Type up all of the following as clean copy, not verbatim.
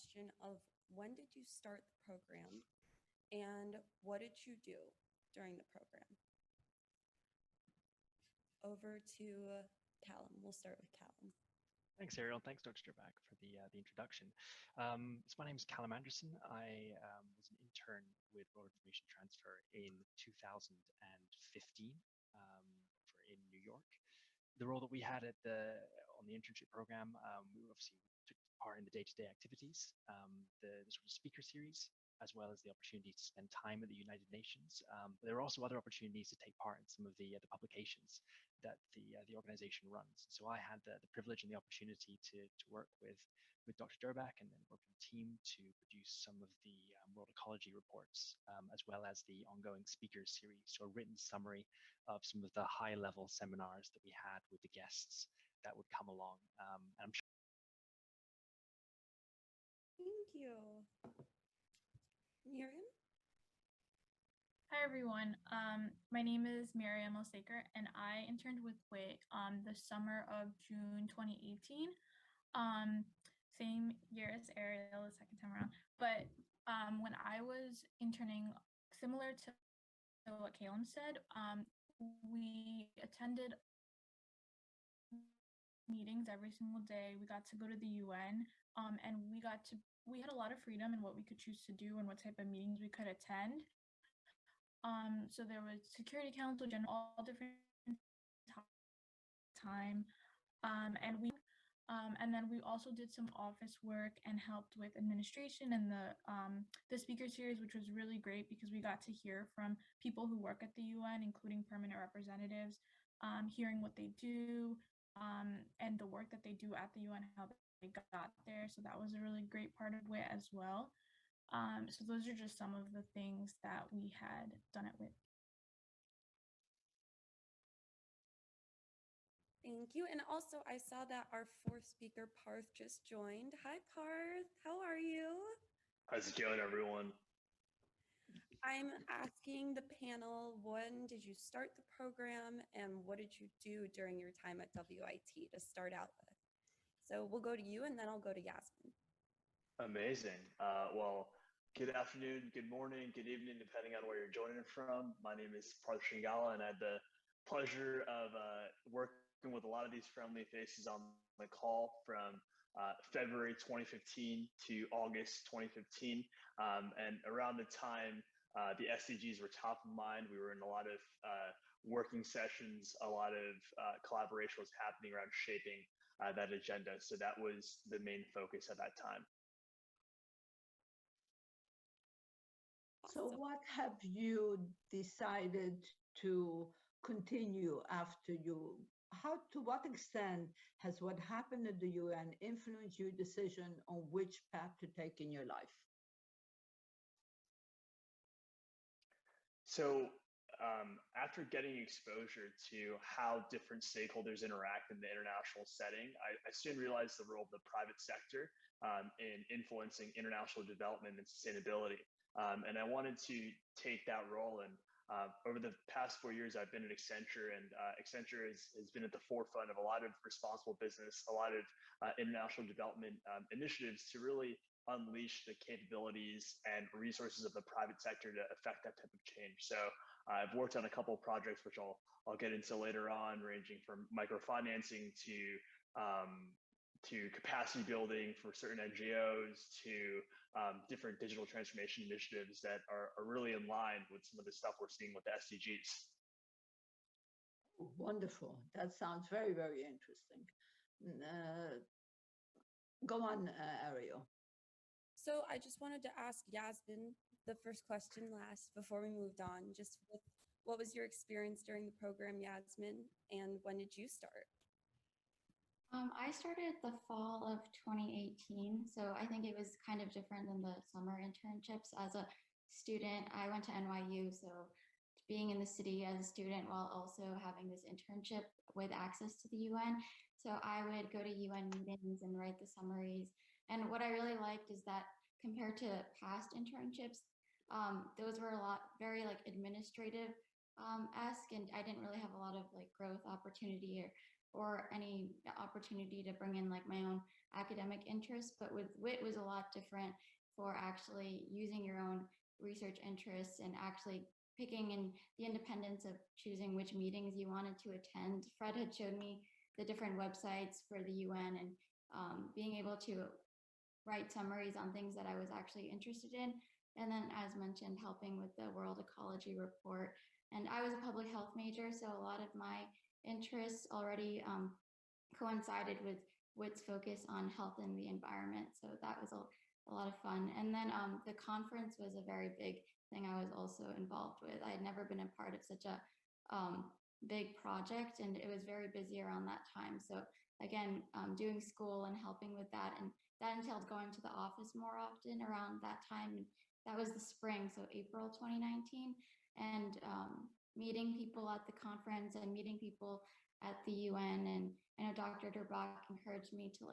question of when did you start the program and what did you do during the program? Over to Calum. We'll start with Calum. Thanks, Ariel. Thanks, Dr. Razack, for the introduction. So my name is Callum Anderson. I was an intern with Role Information Transfer in 2015 in New York. The role that we had on the internship program, we obviously took part in the day-to-day activities, the sort of speaker series, as well as the opportunity to spend time at the United Nations. But there are also other opportunities to take part in some of the publications that the organization runs. So I had the privilege and the opportunity to work with Dr. Durback and then work with the team to produce some of the World Ecology reports, as well as the ongoing speakers series, so a written summary of some of the high-level seminars that we had with the guests that would come along. And I'm sure. Thank you. Mariam? Hi, everyone. My name is Mariam Elsacker, and I interned with WIT the summer of June 2018. Same year as Ariel, the second time around. But when I was interning, similar to what Calum said, we attended meetings every single day. We got to go to the UN, and we had a lot of freedom in what we could choose to do and what type of meetings we could attend. So there was Security Council, all different time, and then we also did some office work and helped with administration and the speaker series, which was really great because we got to hear from people who work at the UN, including permanent representatives, hearing what they do and the work that they do at the UN, how they got there. So that was a really great part of WIT as well. So those are just some of the things that we had done at WIT. Thank you. And also I saw that our fourth speaker, Parth, just joined. Hi, Parth. How are you? How's it going, everyone? I'm asking the panel, when did you start the program and what did you do during your time at WIT to start out with? So we'll go to you and then I'll go to Yasmeen. Amazing. Well, good afternoon, good morning, good evening, depending on where you're joining from. My name is Parth Shingala, and I had the pleasure of working with a lot of these friendly faces on the call from February 2015 to August 2015. And around the time the SDGs were top of mind, we were in a lot of working sessions, a lot of collaboration was happening around shaping that agenda. So that was the main focus at that time. So what have you decided to continue after to what extent has what happened at the UN influenced your decision on which path to take in your life? So after getting exposure to how different stakeholders interact in the international setting, I soon realized the role of the private sector in influencing international development and sustainability. And I wanted to take that role. And over the past 4 years, I've been at Accenture, and Accenture has been at the forefront of a lot of responsible business, a lot of international development initiatives to really unleash the capabilities and resources of the private sector to affect that type of change. So I've worked on a couple of projects, which I'll get into later on, ranging from microfinancing to capacity building for certain NGOs to different digital transformation initiatives that are really in line with some of the stuff we're seeing with the SDGs. Wonderful. That sounds very, very interesting. Go on, Ariel. So I just wanted to ask Yasmeen the first question last before we moved on, just with what was your experience during the program, Yasmeen, and when did you start? I started the fall of 2018, so I think it was kind of different than the summer internships. As a student, I went to NYU, so being in the city as a student while also having this internship with access to the UN. So I would go to UN meetings and write the summaries. And what I really liked is that compared to past internships, those were very administrative-esque, and I didn't really have a lot of growth opportunity or any opportunity to bring in like my own academic interests. But with WIT was a lot different for actually using your own research interests and actually picking in the independence of choosing which meetings you wanted to attend. Fred had showed me the different websites for the UN and being able to write summaries on things that I was actually interested in. And then, as mentioned, helping with the World Ecology Report. And I was a public health major, so a lot of my interests already coincided with WIT's focus on health and the environment. So that was a lot of fun. And then the conference was a very big thing I was also involved with. I had never been a part of such a big project, and it was very busy around that time. So again, doing school and helping with that, and that entailed going to the office more often around that time. That was the spring, so April 2019, and meeting people at the conference and meeting people at the UN. And I know Dr. Durbach encouraged me to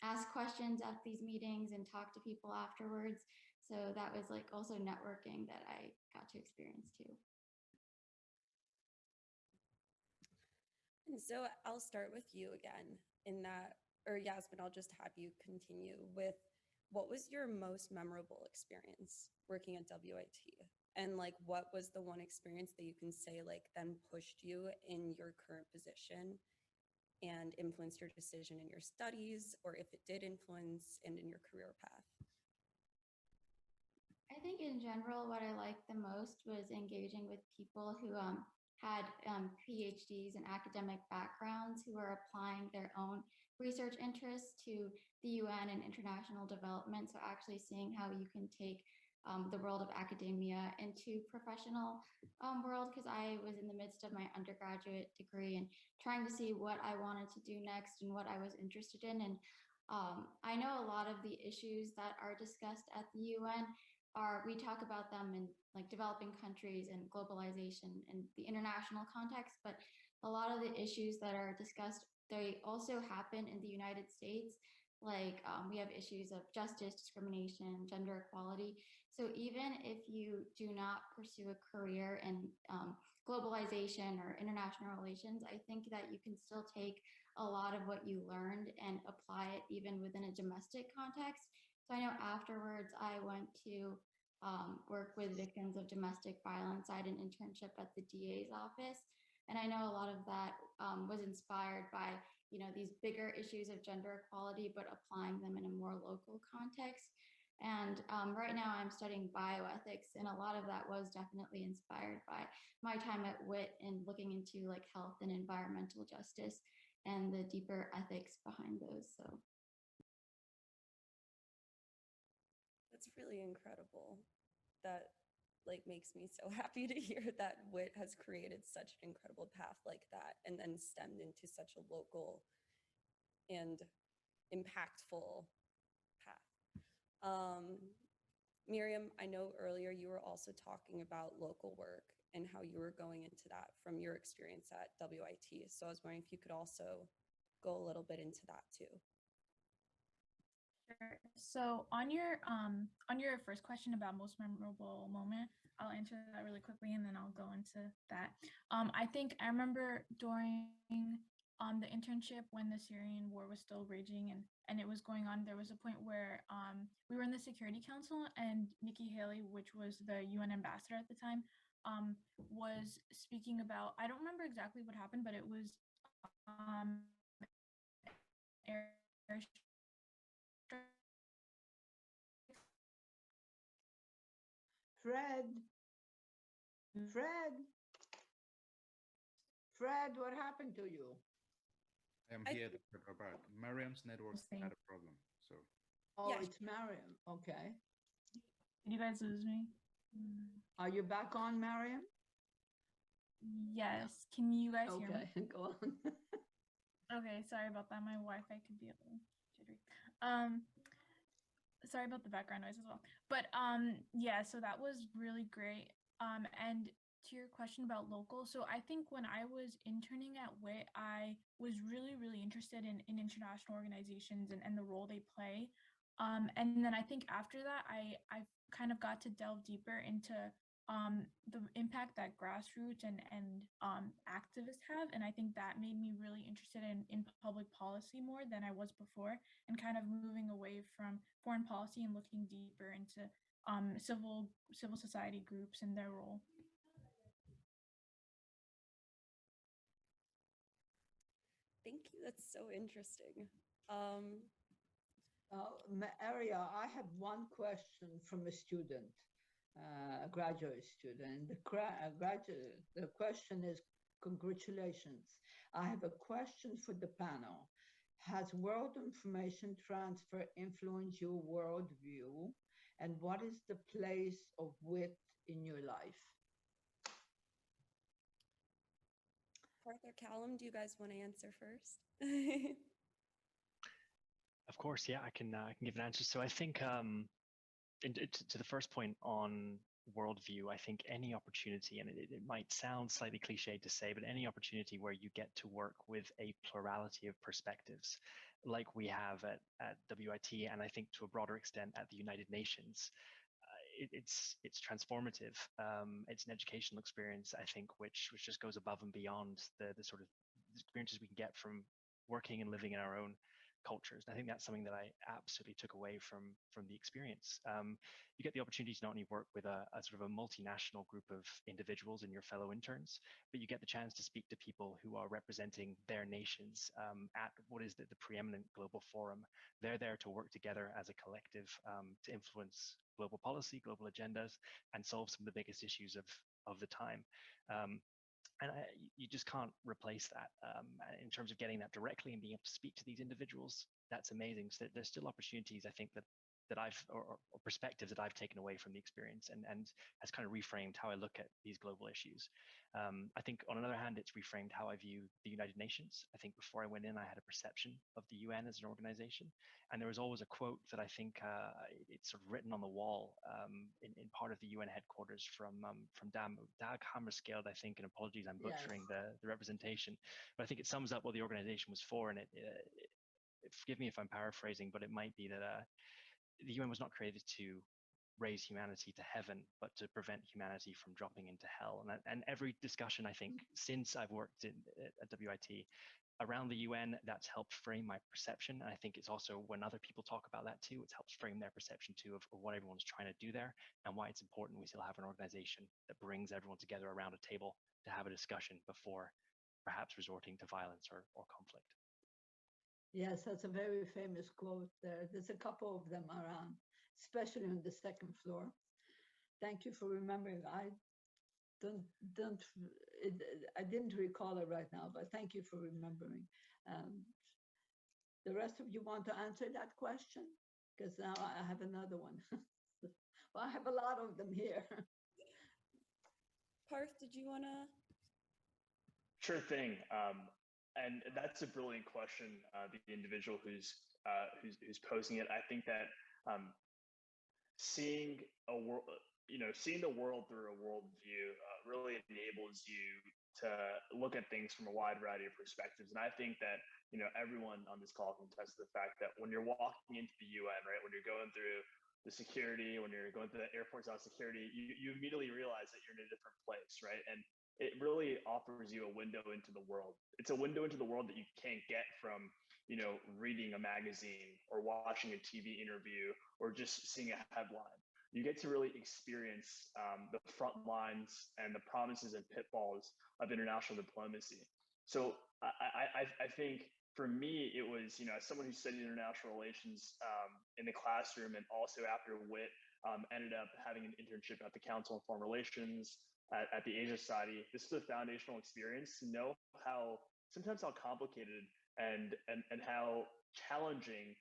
ask questions at these meetings and talk to people afterwards. So that was also networking that I got to experience too. And so I'll start with you again in that, or Yasmeen, I'll just have you continue with what was your most memorable experience working at WIT? And what was the one experience that you can say then pushed you in your current position and influenced your decision in your studies, or if it did influence and in your career path? I think in general, what I liked the most was engaging with people who had PhDs and academic backgrounds who are applying their own research interests to the UN and international development. So actually seeing how you can take the world of academia into professional world, because I was in the midst of my undergraduate degree and trying to see what I wanted to do next and what I was interested in. And I know a lot of the issues that are discussed at the UN we talk about them in developing countries and globalization and the international context, but a lot of the issues that are discussed, they also happen in the United States. We have issues of justice, discrimination, gender equality. So even if you do not pursue a career in globalization or international relations, I think that you can still take a lot of what you learned and apply it even within a domestic context. So I know afterwards I went to work with victims of domestic violence. I had an internship at the DA's office. And I know a lot of that was inspired by, these bigger issues of gender equality, but applying them in a more local context. And right now I'm studying bioethics, and a lot of that was definitely inspired by my time at WIT and looking into health and environmental justice and the deeper ethics behind those. So that's really incredible. That makes me so happy to hear that WIT has created such an incredible path like that and then stemmed into such a local and impactful path. Mariam, I know earlier you were also talking about local work and how you were going into that from your experience at WIT. So I was wondering if you could also go a little bit into that too. Sure. So on your first question about most memorable moment, I'll answer that really quickly and then I'll go into that. I think I remember during the internship when the Syrian war was still raging and it was going on, there was a point where we were in the Security Council and Nikki Haley, which was the UN ambassador at the time, was speaking about, I don't remember exactly what happened, but it was Fred, what happened to you? I'm here, Dr. Durbach. Mariam's network had a problem, so. Oh, Yeah. It's Mariam. Okay. Did you guys lose me? Are you back on, Mariam? Yes. Can you guys hear me? Okay, go on. Okay, sorry about that. My Wi-Fi could be a little jittery. Sorry about the background noise as well. But yeah, so that was really great. And to your question about local, so I think when I was interning at WIT, I was really, really interested in international organizations and the role they play. And then I think after that, I kind of got to delve deeper into the impact that grassroots and activists have. And I think that made me really interested in public policy more than I was before, and kind of moving away from foreign policy and looking deeper into civil society groups and their role. Thank you. That's so interesting. Maria, I have one question from a student, a graduate student. The question is, congratulations. I have a question for the panel. Has world information transfer influenced your worldview? And what is the place of WIT in your life? Parth or Calum, do you guys want to answer first? Of course, yeah, I can give an answer. So I think to the first point on worldview, I think any opportunity, and it might sound slightly cliched to say, but any opportunity where you get to work with a plurality of perspectives, like we have at WIT, and I think to a broader extent at the United Nations, it's transformative. It's an educational experience, I think, which just goes above and beyond the sort of experiences we can get from working and living in our own cultures. And I think that's something that I absolutely took away from the experience. You get the opportunity to not only work with a sort of a multinational group of individuals and your fellow interns, but you get the chance to speak to people who are representing their nations at what is the preeminent global forum. They're there to work together as a collective to influence global policy, global agendas, and solve some of the biggest issues of the time. And you just can't replace that in terms of getting that directly and being able to speak to these individuals. That's amazing. So there's still opportunities, I think, that I've or perspectives that I've taken away from the experience and has kind of reframed how I look at these global issues. I think on another hand, it's reframed how I view the United Nations. I think before I went in, I had a perception of the UN as an organization, and there was always a quote that I think it's sort of written on the wall in part of the UN headquarters from Dag Hammarskjöld, I think, and apologies, I'm butchering the representation, but I think it sums up what the organization was for, and forgive me if I'm paraphrasing, but it might be that the UN was not created to raise humanity to heaven, but to prevent humanity from dropping into hell. And every discussion, I think, since I've worked at WIT around the UN, that's helped frame my perception. And I think it's also when other people talk about that too, it's helped frame their perception too of what everyone's trying to do there and why it's important we still have an organization that brings everyone together around a table to have a discussion before perhaps resorting to violence or conflict. Yes, that's a very famous quote there. There's a couple of them around, especially on the second floor. Thank you for remembering. I didn't recall it right now, but thank you for remembering. The rest of you want to answer that question? Because now I have another one. Well, I have a lot of them here. Parth, did you want to? Sure thing. And that's a brilliant question. The individual who's posing it, I think that seeing a world, seeing the world through a worldview really enables you to look at things from a wide variety of perspectives. And I think that everyone on this call can attest to the fact that when you're walking into the UN, right, when you're going through the security, when you're going through the airport's out security, you immediately realize that you're in a different place, right? And it really offers you a window into the world. It's a window into the world that you can't get from, reading a magazine or watching a TV interview or just seeing a headline. You get to really experience the front lines and the promises and pitfalls of international diplomacy. So I think for me, it was, as someone who studied international relations in the classroom and also after WIT, ended up having an internship at the Council on Foreign Relations, at the Asia Society. This is a foundational experience to know how complicated and how challenging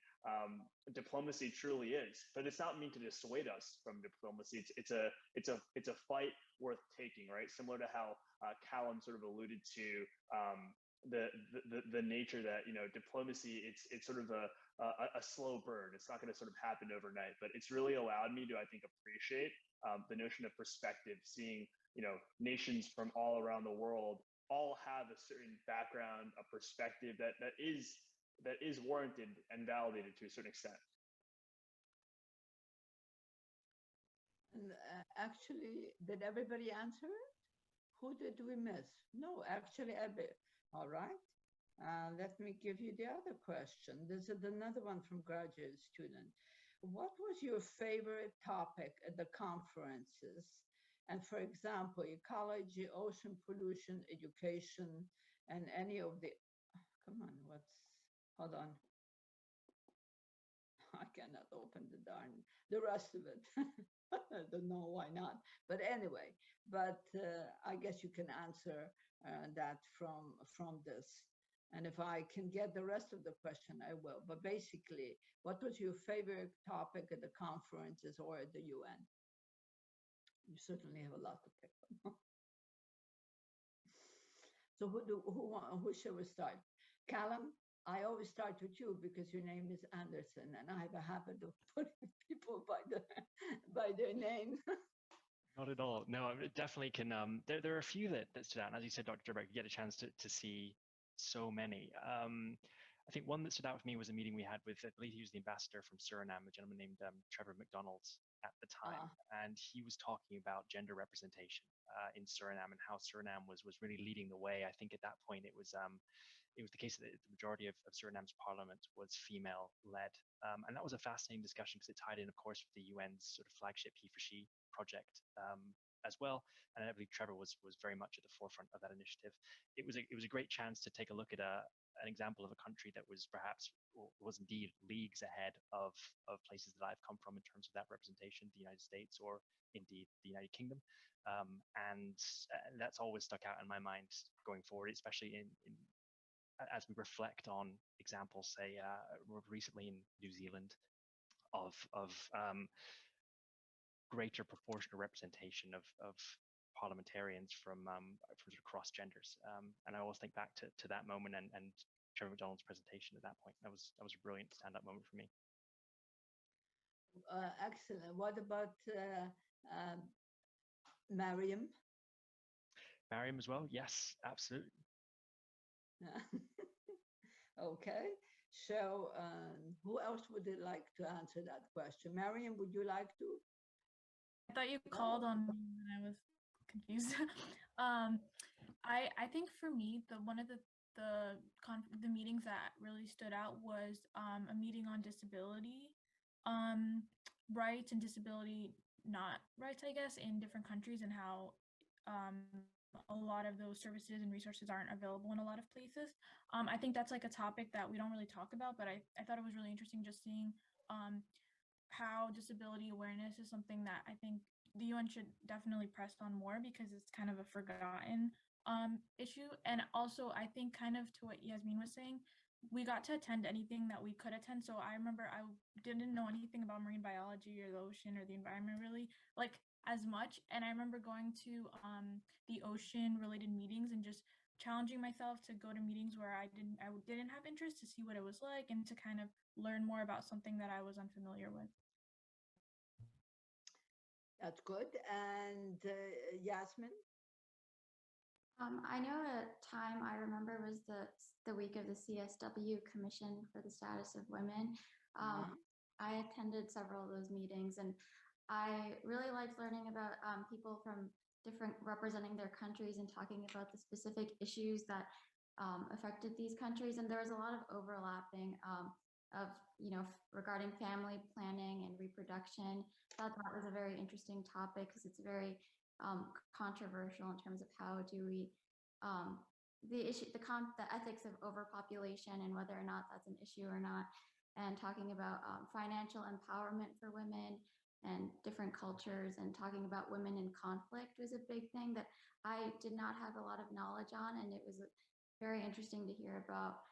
diplomacy truly is. But it's not meant to dissuade us from diplomacy. It's a fight worth taking, right? Similar to how Calum sort of alluded to the nature that diplomacy, it's sort of a slow burn. It's not going to sort of happen overnight, but it's really allowed me to, I think, appreciate the notion of perspective, seeing nations from all around the world all have a certain background, a perspective that is warranted and validated to a certain extent. Actually, did everybody answer it? Who did we miss? No, actually, all right. Let me give you the other question. This is another one from graduate student. What was your favorite topic at the conferences? And for example, ecology, ocean pollution, education, and any of the, come on, hold on. I cannot open the rest of it. I don't know why not. But anyway, I guess you can answer that from this. And if I can get the rest of the question, I will. But basically, what was your favorite topic at the conferences or at the UN? You certainly have a lot to pick from. So who shall we start? Calum, I always start with you because your name is Anderson, and I have a habit of putting people by their name. Not at all. No, it definitely can. There are a few that stood out. And as you said, Dr. Durbeck, you get a chance to see so many. I think one that stood out for me was a meeting we had with, I believe he was the ambassador from Suriname, a gentleman named Trevor McDonald at the time. And he was talking about gender representation in Suriname and how Suriname was really leading the way. I think at that point it was the case that the majority of Suriname's parliament was female-led. And that was a fascinating discussion because it tied in, of course, with the UN's sort of flagship He for She project as well. And I believe Trevor was very much at the forefront of that initiative. It was a great chance to take a look at an example of a country that was perhaps, or was indeed leagues ahead of places that I've come from in terms of that representation, the United States or indeed the United Kingdom. And that's always stuck out in my mind going forward, especially as we reflect on examples, say, recently in New Zealand of greater proportional representation of parliamentarians from sort of cross genders. And I always think back to that moment and Trevor McDonald's presentation at that point. That was a brilliant stand-up moment for me. Excellent. What about Mariam? Mariam as well? Yes, absolutely. Okay. So who else would like to answer that question? Mariam, would you like to? I thought you called on me and I was confused. I think for me, one of the meetings that really stood out was a meeting on disability rights and disability not rights, I guess, in different countries, and how a lot of those services and resources aren't available in a lot of places. I think that's like a topic that we don't really talk about, but I thought it was really interesting just seeing how disability awareness is something that I think the UN should definitely press on more because it's kind of a forgotten issue. And also, I think kind of to what Yasmeen was saying, we got to attend anything that we could attend. So I remember I didn't know anything about marine biology or the ocean or the environment really like as much. And I remember going to the ocean related meetings and just challenging myself to go to meetings where I didn't have interest, to see what it was like and to kind of learn more about something that I was unfamiliar with. That's good. And Yasmeen? I know a time I remember was the week of the CSW Commission for the Status of Women. I attended several of those meetings, and I really liked learning about people from representing their countries and talking about the specific issues that affected these countries. And there was a lot of overlapping of, regarding family planning and reproduction. I thought that was a very interesting topic because it's very controversial in terms of how do we the ethics of overpopulation and whether or not that's an issue or not, and talking about financial empowerment for women and different cultures, and talking about women in conflict was a big thing that I did not have a lot of knowledge on, and it was very interesting to hear about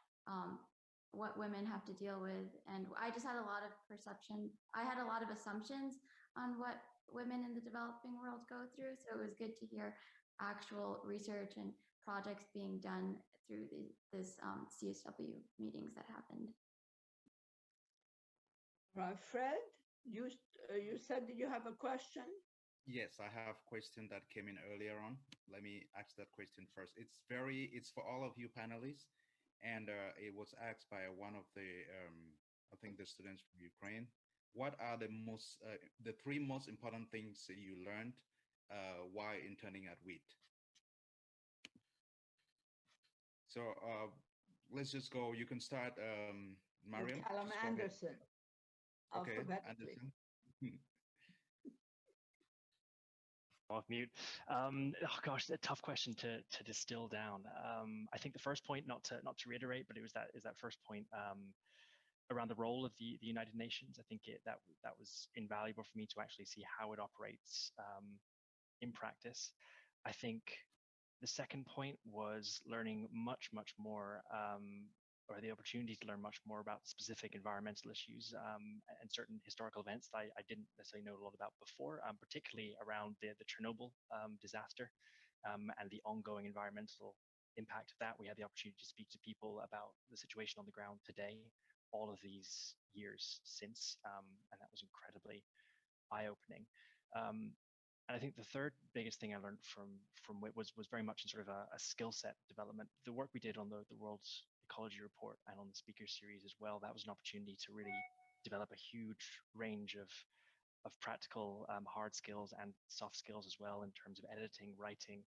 what women have to deal with. And I just had a lot of perception. I had a lot of assumptions on what women in the developing world go through. So it was good to hear actual research and projects being done through this CSW meetings that happened. Right, Fred, you said that you have a question? Yes, I have a question that came in earlier on. Let me ask that question first. It's for all of you panelists, and it was asked by one of the, I think the students from Ukraine. what are the three most important things that you learned while interning at WIT? So let's just go. You can start, Mariam. Callum Anderson. Okay, Alphabetically. Anderson. Off mute. Oh gosh, a tough question to distill down. I think the first point, not to reiterate, but it was that first point around the role of the United Nations. I think that was invaluable for me to actually see how it operates in practice. I think the second point was learning much more, or the opportunity to learn much more about specific environmental issues and certain historical events that I didn't necessarily know a lot about before, particularly around the Chernobyl disaster and the ongoing environmental impact of that. We had the opportunity to speak to people about the situation on the ground today, all of these years since, and that was incredibly eye-opening. And I think the third biggest thing I learned from WIT was very much in sort of a skill set development. The work we did on the World Ecology Report and on the speaker series as well, that was an opportunity to really develop a huge range of practical hard skills and soft skills as well in terms of editing, writing,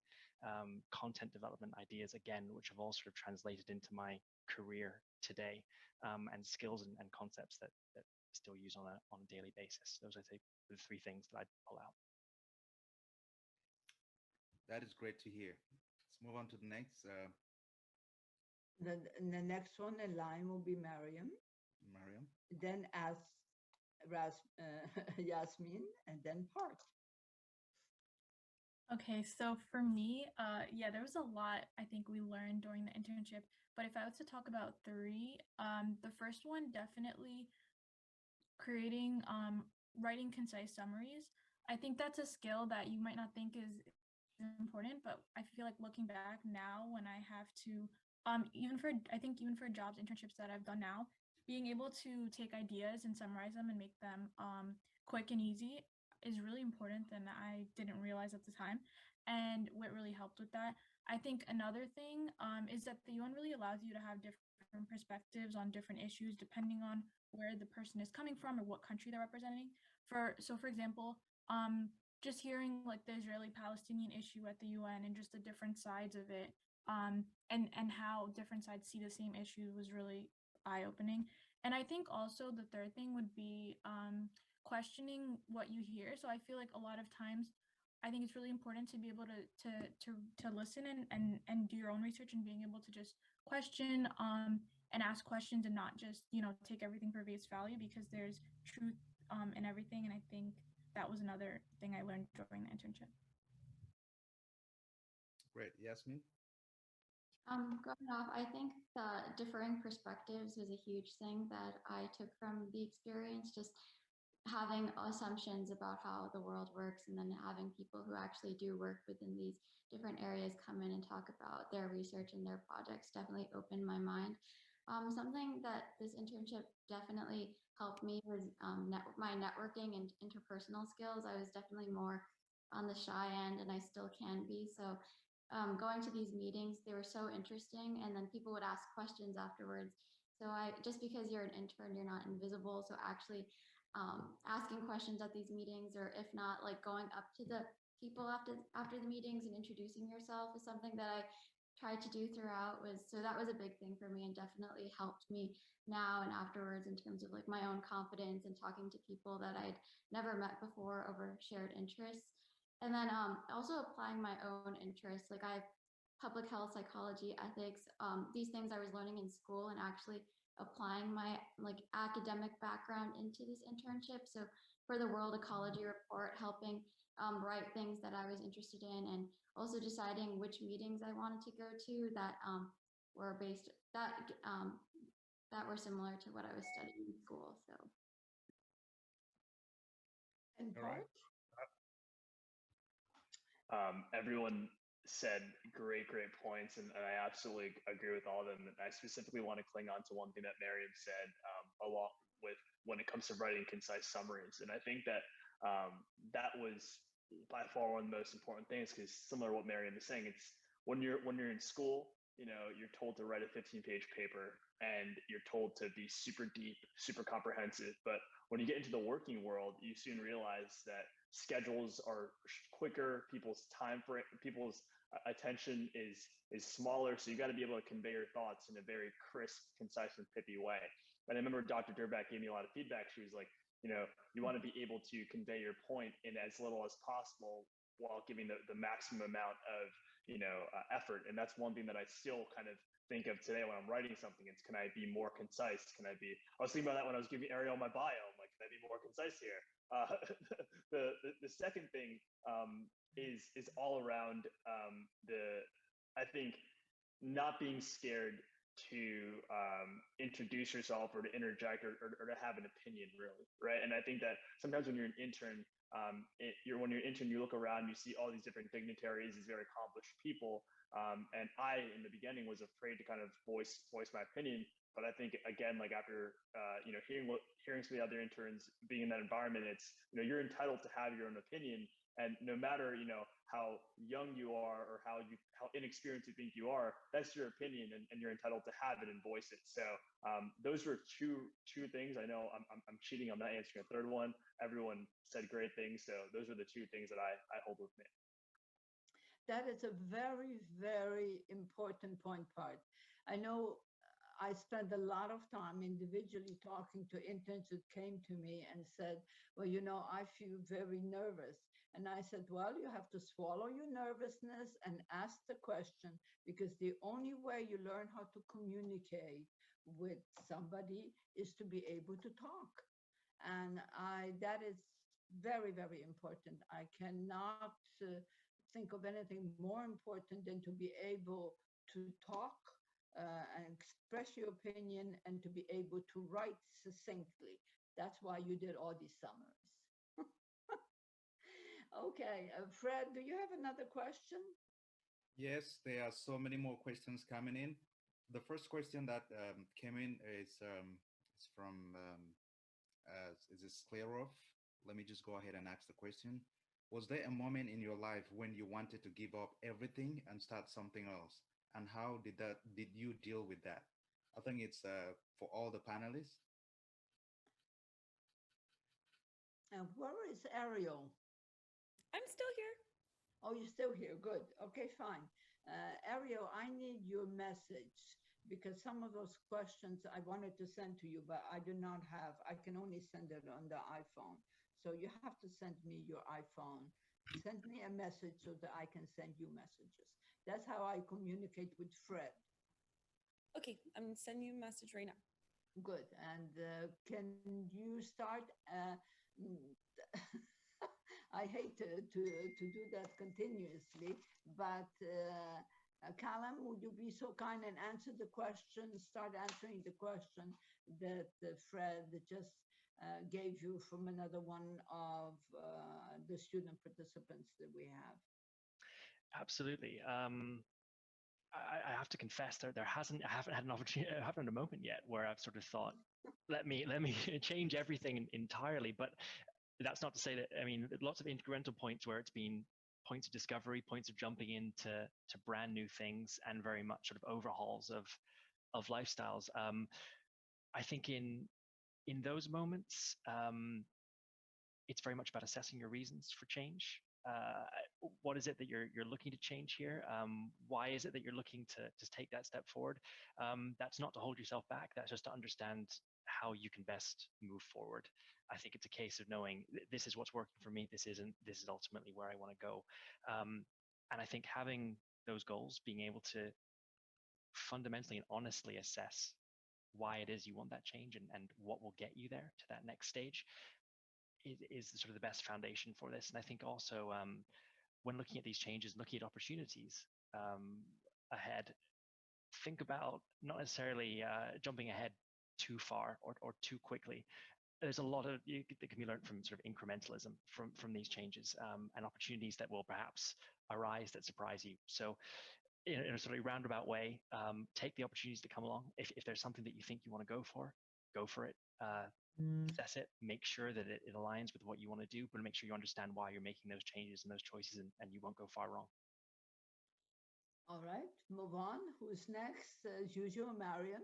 content development ideas, again, which have all sort of translated into my career today, and skills and concepts that I still use on a daily basis. Those, I think, are the three things that I'd pull out. That is great to hear. Let's move on to the next. The next one in line will be Mariam. Mariam. Then Yasmeen, and then Parth. Okay, so for me, yeah, there was a lot I think we learned during the internship. But if I was to talk about three, the first one definitely writing concise summaries. I think that's a skill that you might not think is important, but I feel like looking back now when I have to, even for jobs, internships that I've done now, being able to take ideas and summarize them and make them quick and easy is really important, and I didn't realize at the time. And what really helped with that, I think another thing is that the UN really allows you to have different perspectives on different issues depending on where the person is coming from or what country they're representing. For example, just hearing like the Israeli-Palestinian issue at the UN and just the different sides of it, and how different sides see the same issue was really eye-opening. And I think also the third thing would be questioning what you hear. So I feel like a lot of times, I think it's really important to be able to listen and do your own research, and being able to just question and ask questions and not just take everything for face value, because there's truth in everything. And I think that was another thing I learned during the internship. Great. Yasmeen? Going off, I think the differing perspectives was a huge thing that I took from the experience, just having assumptions about how the world works, and then having people who actually do work within these different areas come in and talk about their research and their projects definitely opened my mind. Something that this internship definitely helped me was my networking and interpersonal skills. I was definitely more on the shy end, and I still can be. So going to these meetings, they were so interesting, and then people would ask questions afterwards. So just because you're an intern, you're not invisible. So actually asking questions at these meetings, or if not, like going up to the people after the meetings and introducing yourself, is something that I tried to do throughout. So that was a big thing for me, and definitely helped me now and afterwards in terms of like my own confidence and talking to people that I'd never met before over shared interests. And then also applying my own interests, like I have public health, psychology, ethics, these things I was learning in school, and actually applying my like academic background into this internship. So for the World Ecology Report, helping write things that I was interested in, and also deciding which meetings I wanted to go to that were based that were similar to what I was studying in school. So. And Parth? Everyone said great points, and I absolutely agree with all of them. And I specifically want to cling on to one thing that Mariam said, along with when it comes to writing concise summaries. And I think that that was by far one of the most important things, because similar to what Mariam is saying, it's when you're in school, you're told to write a 15-page paper, and you're told to be super deep, super comprehensive. But when you get into the working world, you soon realize that schedules are quicker, people's time frame, people's attention is smaller, so you got to be able to convey your thoughts in a very crisp, concise, and pithy way. And I remember Dr. Durback gave me a lot of feedback. She was like, you want to be able to convey your point in as little as possible while giving the maximum amount of effort. And that's one thing that I still kind of think of today when I'm writing something. It's, can I be more concise? I was thinking about that when I was giving Ariel my bio. I'm like, can I be more concise here? The second thing is all around I think not being scared to introduce yourself or to interject or to have an opinion, really, right? And I think that sometimes when you're an intern, when you're an intern, you look around, you see all these different dignitaries, these very accomplished people, and I, in the beginning, was afraid to kind of voice my opinion. But I think, again, like after hearing some of the other interns, being in that environment, it's you're entitled to have your own opinion, and no matter how young you are or how inexperienced you think you are, that's your opinion, and you're entitled to have it and voice it. So those were two things. I know I'm cheating. I'm not answering a third one. Everyone said great things, so those are the two things that I hold with me. That is a very, very important point, Parth. I know I spent a lot of time individually talking to interns who came to me and said, well, I feel very nervous. And I said, well, you have to swallow your nervousness and ask the question, because the only way you learn how to communicate with somebody is to be able to talk. And that is very, very important. I cannot think of anything more important than to be able to talk and express your opinion and to be able to write succinctly. That's why you did all these summaries. Okay, Fred, do you have another question? Yes, there are so many more questions coming in. The first question that came in is from is this Sklerov? Let me just go ahead and ask the question. Was there a moment in your life when you wanted to give up everything and start something else? And how did you deal with that? I think it's for all the panelists. And where is Ariel? I'm still here. Oh, you're still here. Good. Okay, fine. Ariel, I need your message, because some of those questions I wanted to send to you, but I do not have. I can only send it on the iPhone. So you have to send me your iPhone. Send me a message so that I can send you messages. That's how I communicate with Fred. Okay, I'm sending you a message right now. Good. And can you start? I hate to do that continuously, but Calum, would you be so kind and answer the question, start answering the question that Fred just gave you from another one of the student participants that we have? Absolutely. I have to confess I haven't had an opportunity, I haven't had a moment yet where I've sort of thought, let me change everything entirely. But that's not to say that, I mean, lots of incremental points where it's been points of discovery, points of jumping into brand new things, and very much sort of overhauls of lifestyles. I think in those moments, it's very much about assessing your reasons for change. What is it that you're looking to change here? Why is it that you're looking to take that step forward? That's not to hold yourself back. That's just to understand how you can best move forward. I think it's a case of knowing this is what's working for me. This isn't. This is ultimately where I want to go. And I think having those goals, being able to fundamentally and honestly assess why it is you want that change and what will get you there to that next stage is sort of the best foundation for this. And I think also when looking at these changes, looking at opportunities ahead, think about not necessarily jumping ahead too far or too quickly. There's a lot that can be learned from sort of incrementalism from these changes and opportunities that will perhaps arise that surprise you. So in a sort of roundabout way, take the opportunities that come along. If there's something that you think you want to go for it. Assess it, make sure that it aligns with what you want to do, but make sure you understand why you're making those changes and those choices, and you won't go far wrong. All right, move on. Who's next? Juju Marion.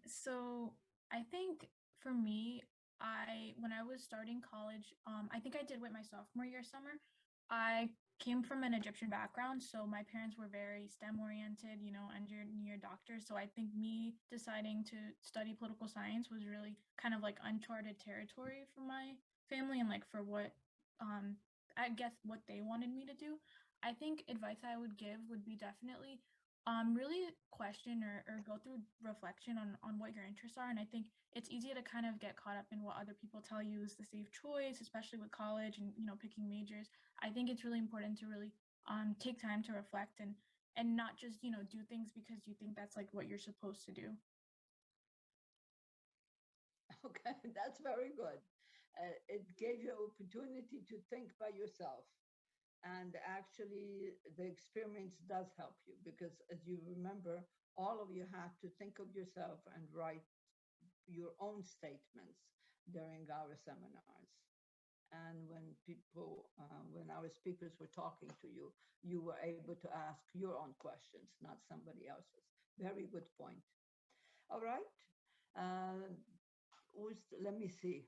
So I think for me, when I was starting college, I think I did WIT my sophomore year summer. I came from an Egyptian background, so my parents were very STEM oriented, engineer, doctor. So I think me deciding to study political science was really kind of like uncharted territory for my family and like for what I guess what they wanted me to do. I think advice I would give would be definitely really question or go through reflection on what your interests are. And I think it's easy to kind of get caught up in what other people tell you is the safe choice, especially with college and picking majors. I think it's really important to really take time to reflect and not just do things because you think that's like what you're supposed to do. Okay, that's very good. It gave you opportunity to think by yourself. And actually, the experience does help you because, as you remember, all of you have to think of yourself and write your own statements during our seminars. And when our speakers were talking to you, you were able to ask your own questions, not somebody else's. Very good point. All right. Let me see.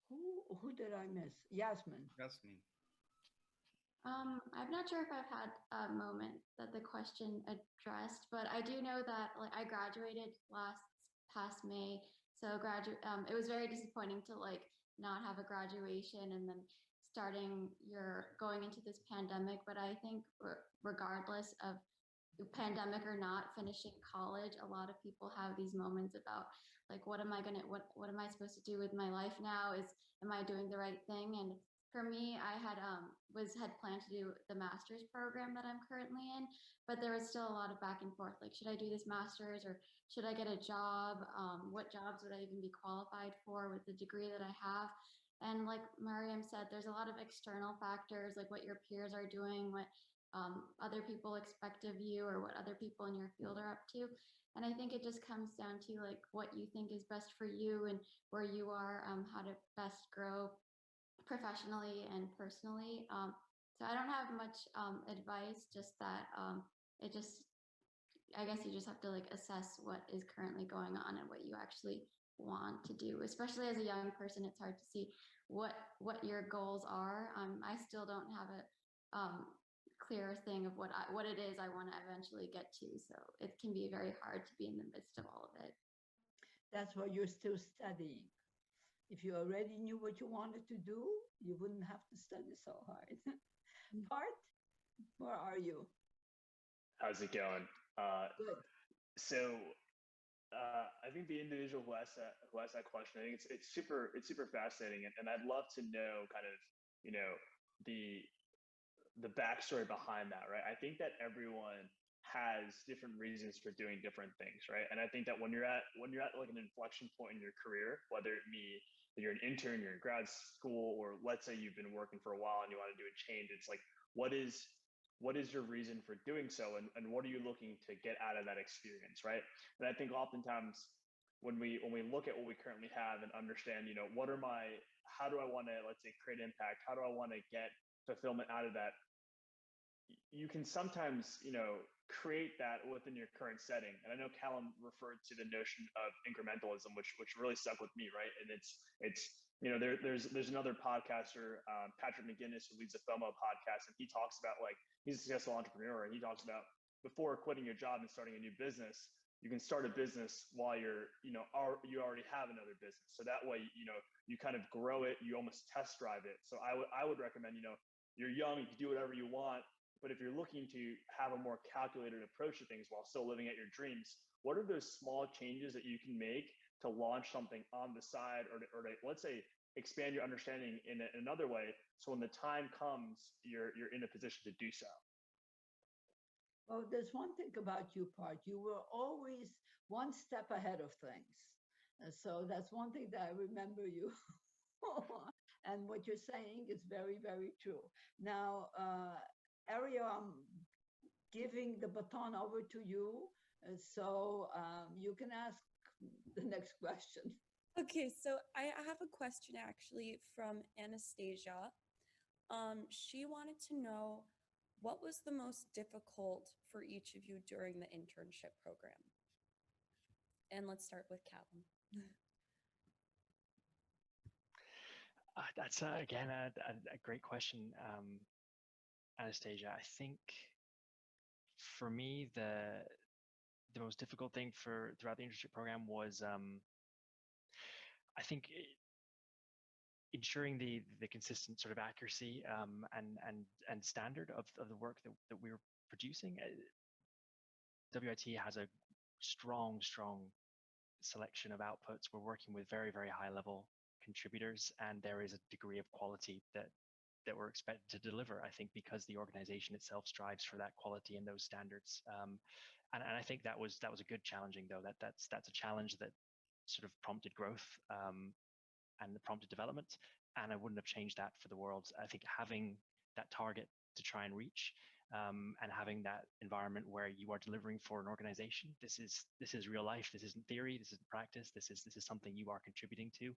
Who did I miss? Yasmeen. Yasmeen. I'm not sure if I've had a moment that the question addressed, but I do know that like I graduated past May, so it was very disappointing to like not have a graduation and then going into this pandemic. But I think regardless of the pandemic or not, finishing college, a lot of people have these moments about like what am I supposed to do with my life now? Am I doing the right thing? And for me, I had planned to do the master's program that I'm currently in, but there was still a lot of back and forth. Like, should I do this master's or should I get a job? What jobs would I even be qualified for with the degree that I have? And like Mariam said, there's a lot of external factors, like what your peers are doing, what other people expect of you, or what other people in your field are up to. And I think it just comes down to like what you think is best for you and where you are, how to best grow professionally and personally. So I don't have much advice, just that I guess you just have to like assess what is currently going on and what you actually want to do. Especially as a young person, it's hard to see what your goals are. I still don't have a clear thing of what it is I want to eventually get to. So it can be very hard to be in the midst of all of it. That's why you're still studying. If you already knew what you wanted to do, you wouldn't have to study so hard. Parth, where are you? How's it going? Good. So I think the individual who asked that question, I think it's super fascinating, and I'd love to know kind of the backstory behind that, right? I think that everyone has different reasons for doing different things, right? And I think that when you're at like an inflection point in your career, whether it be that you're an intern, you're in grad school, or let's say you've been working for a while and you want to do a change, it's like what is your reason for doing so, and what are you looking to get out of that experience, right? And I think oftentimes when we look at what we currently have and understand, how do I want to, let's say, create impact? How do I want to get fulfillment out of that? You can sometimes, create that within your current setting. And I know Callum referred to the notion of incrementalism, which really stuck with me, right? And it's there's another podcaster, Patrick McGinnis, who leads the FOMO podcast, and he talks about like he's a successful entrepreneur, and he talks about before quitting your job and starting a new business, you can start a business while you already have another business. So that way, you kind of grow it, you almost test drive it. So I would recommend, you're young, you can do whatever you want. But if you're looking to have a more calculated approach to things while still living at your dreams, what are those small changes that you can make to launch something on the side or to let's say, expand your understanding in another way, so when the time comes, you're in a position to do so? Well, there's one thing about you, Parth. You were always one step ahead of things. And so that's one thing that I remember you. And what you're saying is very, very true. Now, Ariel, I'm giving the baton over to you, so you can ask the next question. Okay, so I have a question actually from Anastasia. She wanted to know what was the most difficult for each of you during the internship program? And let's start with Calum. That's again a great question, Anastasia. I think for me the most difficult thing throughout the internship program was I think ensuring the consistent sort of accuracy and standard of the work that we were producing. WIT has a strong selection of outputs. We're working with very high level contributors, and there is a degree of quality that we're expected to deliver, I think, because the organization itself strives for that quality and those standards. And I think that was a good challenging, though. That's a challenge that sort of prompted growth and prompted development, and I wouldn't have changed that for the world. I think having that target to try and reach, and having that environment where you are delivering for an organization, this is real life. This isn't theory. This isn't practice. This is something you are contributing to.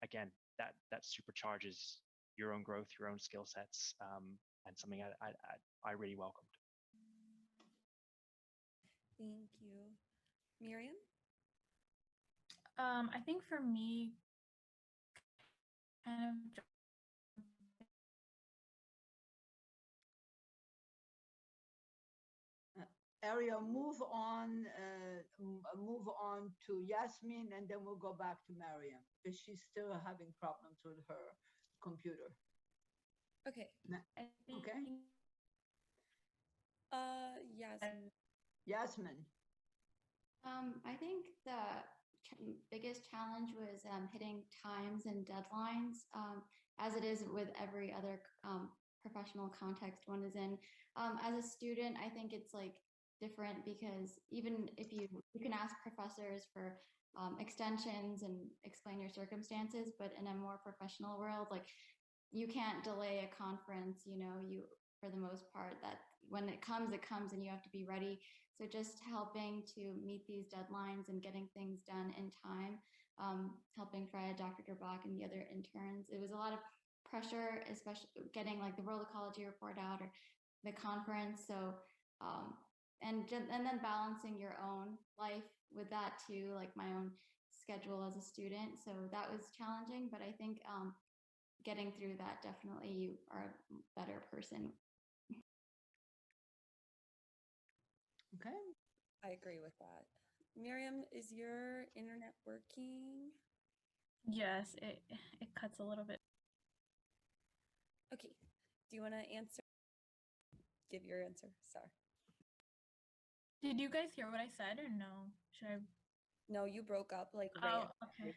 Again, that supercharges your own growth, your own skill sets, and something I really welcomed. Thank you. Mariam? I think for me, kind of Ariel, move on to Yasmeen, and then we'll go back to Mariam because she's still having problems with her computer. Okay. Okay. Yasmeen. I think the biggest challenge was hitting times and deadlines, as it is with every other professional context one is in. As a student, I think it's like different because even if you can ask professors for extensions and explain your circumstances, but in a more professional world, like you can't delay a conference, you for the most part, that when it comes and you have to be ready. So just helping to meet these deadlines and getting things done in time, helping Fred, Dr. Gerbach, and the other interns. It was a lot of pressure, especially getting like the World Ecology report out or the conference. So, and then balancing your own life with that too, like my own schedule as a student. So that was challenging, but I think getting through that, definitely you are a better person. Okay. I agree with that. Mariam, is your internet working? Yes, it cuts a little bit. Okay. Do you want to answer? Give your answer. Sorry. Did you guys hear what I said or no? Should I? No, you broke up like right. Oh, okay.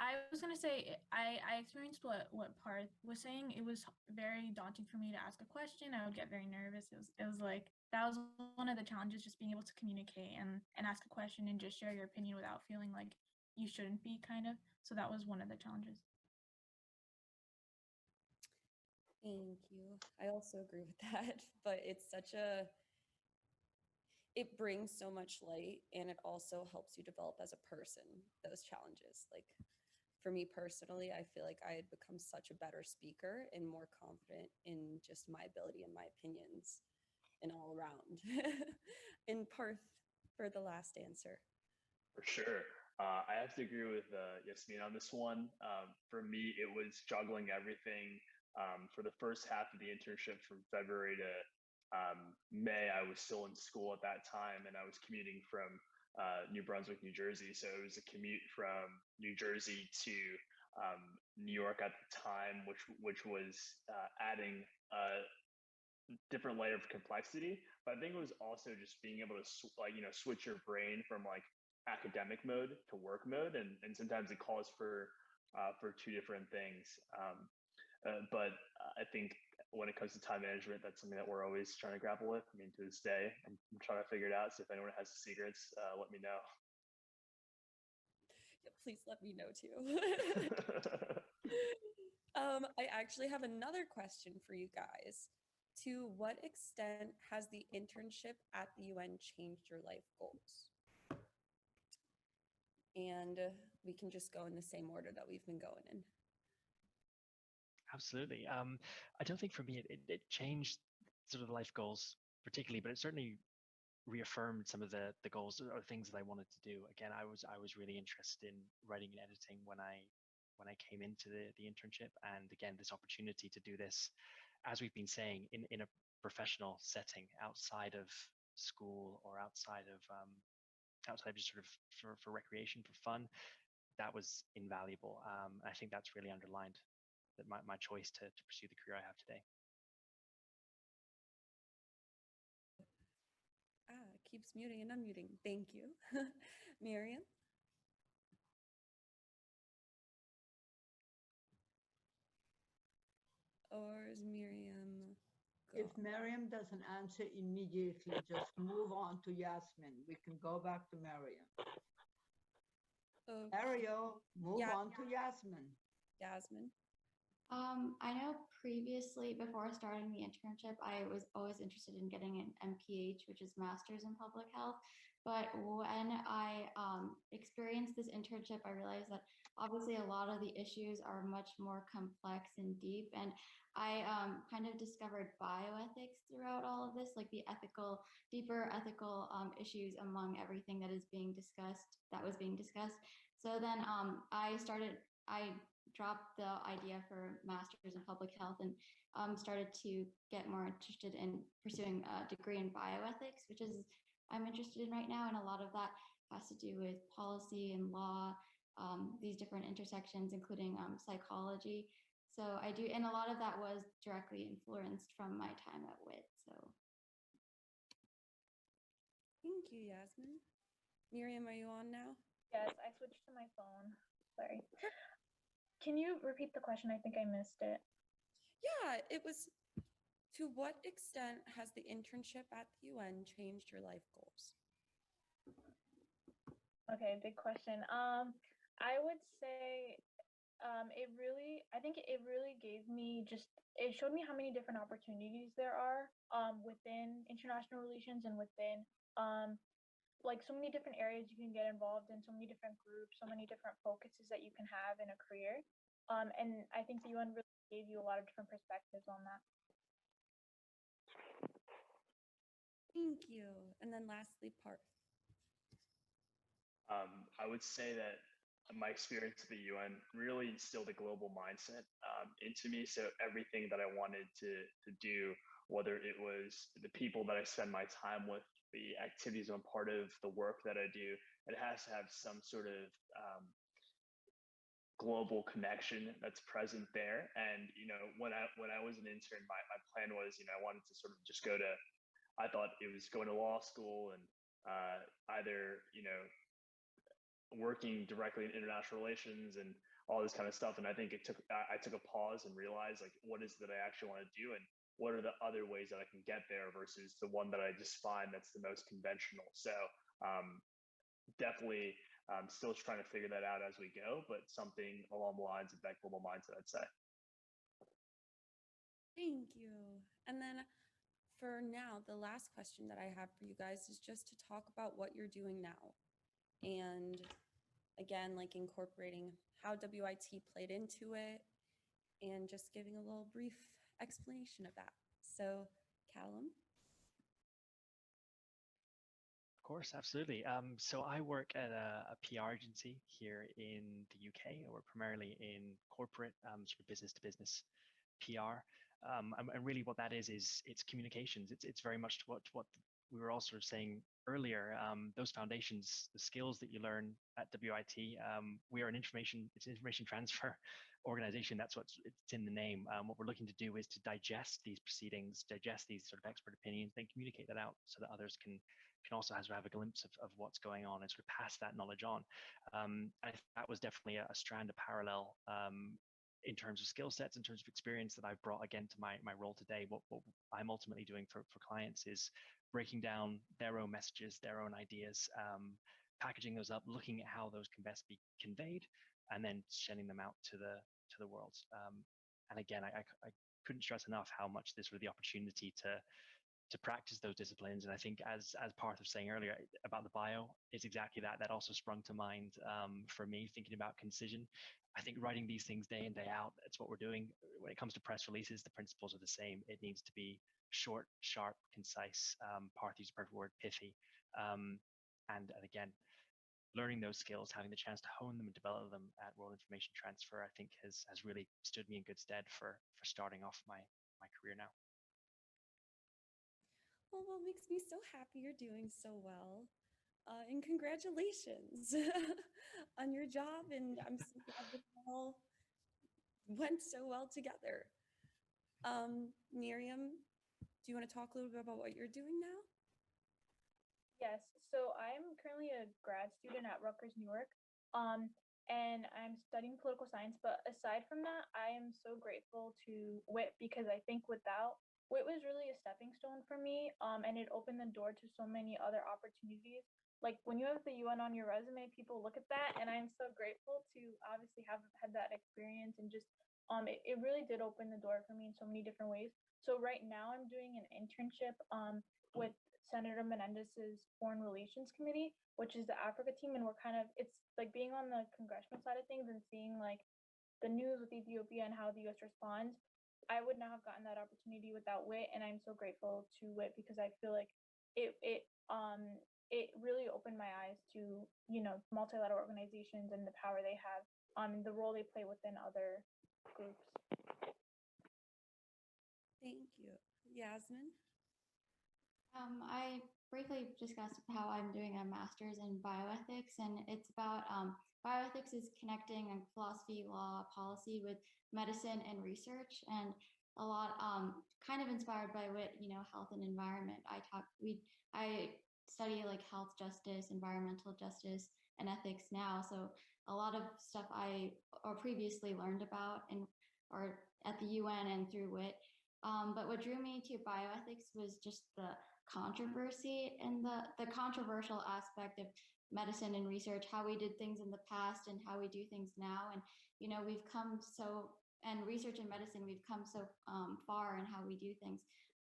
I was gonna say I experienced what Parth was saying. It was very daunting for me to ask a question. I would get very nervous. It was like that was one of the challenges, just being able to communicate and ask a question and just share your opinion without feeling like you shouldn't be, kind of. So that was one of the challenges. Thank you. I also agree with that, but it's it brings so much light, and it also helps you develop as a person, those challenges. Like for me personally, I feel like I had become such a better speaker and more confident in just my ability and my opinions and all around. And Parth for the last answer. For sure. I have to agree with Yasmeen on this one. For me, it was juggling everything. For the first half of the internship from February to May, I was still in school at that time, and I was commuting from New Brunswick, New Jersey. So it was a commute from New Jersey to New York at the time, which was adding a different layer of complexity. But I think it was also just being able to switch your brain from like academic mode to work mode, and sometimes it calls for two different things. But I think when it comes to time management, that's something that we're always trying to grapple with. I mean, to this day, I'm trying to figure it out. So if anyone has the secrets, let me know. Yeah, please let me know too. I actually have another question for you guys. To what extent has the internship at the UN changed your life goals? And we can just go in the same order that we've been going in. Absolutely. I don't think for me it changed sort of life goals particularly, but it certainly reaffirmed some of the goals or things that I wanted to do. Again, I was really interested in writing and editing when I when I came into the internship. And again, this opportunity to do this, as we've been saying, in a professional setting outside of school or outside of just sort of for recreation, for fun, that was invaluable. I think that's really underlined that my choice to pursue the career I have today. Keeps muting and unmuting. Thank you. Mariam? Or is Mariam gone? If Mariam doesn't answer immediately, just move on to Yasmeen. We can go back to Mariam. Okay. Ariel, move on to Yasmeen. Yasmeen? I know previously, before starting the internship, I was always interested in getting an MPH, which is Masters in Public Health. But when I experienced this internship, I realized that obviously a lot of the issues are much more complex and deep. And I kind of discovered bioethics throughout all of this, like the deeper ethical issues among everything that was being discussed. So then I dropped the idea for Masters in Public Health and started to get more interested in pursuing a degree in bioethics, which is I'm interested in right now. And a lot of that has to do with policy and law, these different intersections, including psychology. So I do, and a lot of that was directly influenced from my time at WIT. So. Thank you, Yasmeen. Mariam, are you on now? Yes, I switched to my phone. Sorry. Can you repeat the question? I think I missed it. Yeah, it was, to what extent has the internship at the UN changed your life goals? Okay, big question. I would say I think it really gave me it showed me how many different opportunities there are within international relations and within like so many different areas you can get involved in, so many different groups, so many different focuses that you can have in a career. And I think the UN really gave you a lot of different perspectives on that. Thank you. And then lastly, Parth. I would say that my experience at the UN really instilled a global mindset into me. So everything that I wanted to do, whether it was the people that I spend my time with, the activities I'm part of, the work that I do, it has to have some sort of global connection that's present there. And when I was an intern, my plan was I wanted to sort of just I thought it was going to law school and either working directly in international relations and all this kind of stuff. And I think I took a pause and realized, like, what is it that I actually want to do, and what are the other ways that I can get there versus the one that I just find that's the most conventional. So definitely still trying to figure that out as we go, but something along the lines of that global mindset, I'd say. Thank you. And then for now, the last question that I have for you guys is just to talk about what you're doing now. And again, like incorporating how WIT played into it and just giving a little brief explanation of that. So, Calum? Of course, absolutely. So I work at a PR agency here in the UK. I work primarily in corporate sort of business to business PR. And really what that is it's communications. It's very much what we were all sort of saying earlier, those foundations, the skills that you learn at WIT, we are it's an information transfer organization. That's it's in the name. What we're looking to do is to digest these proceedings, digest these sort of expert opinions, then communicate that out so that others can also have a glimpse of what's going on and sort of pass that knowledge on. I think that was definitely a strand of parallel in terms of skill sets, in terms of experience that I've brought again to my role today. What I'm ultimately doing for clients is breaking down their own messages, their own ideas, packaging those up, looking at how those can best be conveyed, and then sending them out to the world. And again, I couldn't stress enough how much this was the opportunity to practice those disciplines. And I think as Parth was saying earlier about the bio, it's exactly that. That also sprung to mind for me, thinking about concision. I think writing these things day in, day out, that's what we're doing. When it comes to press releases, the principles are the same. It needs to be short, sharp, concise. Parth used the perfect word, pithy. And again, learning those skills, having the chance to hone them and develop them at World Information Transfer, I think has really stood me in good stead for starting off my career now. Well, what makes me so happy you're doing so well. And congratulations on your job. And I'm so glad that it all went so well together. Mariam, do you want to talk a little bit about what you're doing now? Yes, so I'm currently a grad student at Rutgers, New York, and I'm studying political science. But aside from that, I am so grateful to WIT because I think without WIT was really a stepping stone for me, and it opened the door to so many other opportunities. Like when you have the UN on your resume, people look at that, and I'm so grateful to obviously have had that experience and just it really did open the door for me in so many different ways. So right now I'm doing an internship with Senator Menendez's Foreign Relations Committee, which is the Africa team, and we're kind of it's like being on the congressional side of things and seeing like the news with Ethiopia and how the U.S. responds. I would not have gotten that opportunity without WIT, and I'm so grateful to WIT because I feel like it really opened my eyes to multilateral organizations and the power they have, the role they play within other groups. Thank you. Yasmeen? I briefly discussed how I'm doing a master's in bioethics, and it's about bioethics is connecting philosophy, law, policy with medicine and research, and a lot kind of inspired by what health and environment. I study like health justice, environmental justice, and ethics now. So a lot of stuff I previously learned about or at the UN and through WIT. But what drew me to bioethics was just the controversy and the controversial aspect of medicine and research, how we did things in the past and how we do things now. And, we've come and research and medicine, we've come so far in how we do things